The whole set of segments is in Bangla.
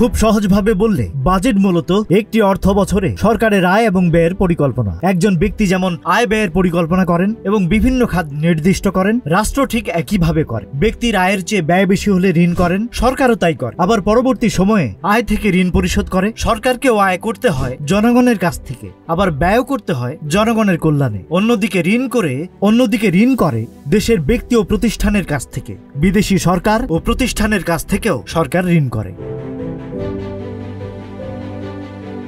খুব সহজভাবে বললে বাজেট মূলত একটি অর্থ বছরে সরকারের আয় এবং ব্যয়ের পরিকল্পনা। একজন ব্যক্তি যেমন আয় ব্যয়ের পরিকল্পনা করেন এবং বিভিন্ন খাত নির্দিষ্ট করেন, রাষ্ট্র ঠিক একইভাবে করে। ব্যক্তির আয়ের চেয়ে ব্যয় বেশি হলে ঋণ করেন, সরকারও তাই করে। আবার পরবর্তী সময়ে আয় থেকে ঋণ পরিশোধ করে। সরকারকেও আয় করতে হয় জনগণের কাছ থেকে, আবার ব্যয় করতে হয় জনগণের কল্যাণে। অন্যদিকে ঋণ করে দেশের ব্যক্তি ও প্রতিষ্ঠানের কাছ থেকে। বিদেশি সরকার ও প্রতিষ্ঠানের কাছ থেকেও সরকার ঋণ করে।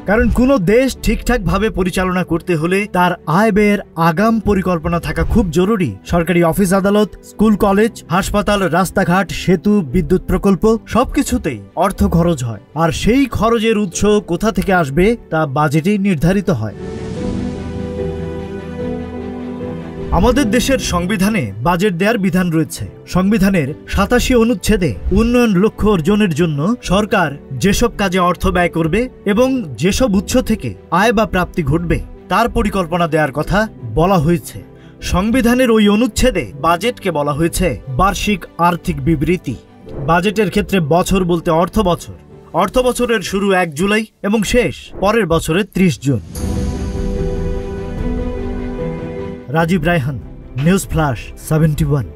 কারণ কোনো দেশ ঠিকঠাক ভাবে পরিচালনা করতে হলে তার আয় ব্যয়ের আগাম পরিকল্পনা থাকা খুব জরুরি। সরকারি অফিস আদালত, স্কুল কলেজ, হাসপাতাল, রাস্তাঘাট, সেতু, বিদ্যুৎ প্রকল্প সবকিছুতেই অর্থ খরচ হয়। আর সেই খরচের উৎস কোথা থেকে আসবে তা বাজেটেই নির্ধারিত হয়। আমাদের দেশের সংবিধানে বাজেট দেওয়ার বিধান রয়েছে। সংবিধানের 87 অনুচ্ছেদে উন্নয়ন লক্ষ্য অর্জনের জন্য সরকার যেসব কাজে অর্থ ব্যয় করবে এবং যেসব উৎস থেকে আয় বা প্রাপ্তি ঘটবে তার পরিকল্পনা দেওয়ার কথা বলা হয়েছে। সংবিধানের ওই অনুচ্ছেদে বাজেটকে বলা হয়েছে বার্ষিক আর্থিক বিবৃতি। বাজেটের ক্ষেত্রে বছর বলতে অর্থ বছর। অর্থ বছরের শুরু 1 জুলাই এবং শেষ পরের বছরের 30 জুন। Rajib Raihan, news flash 71।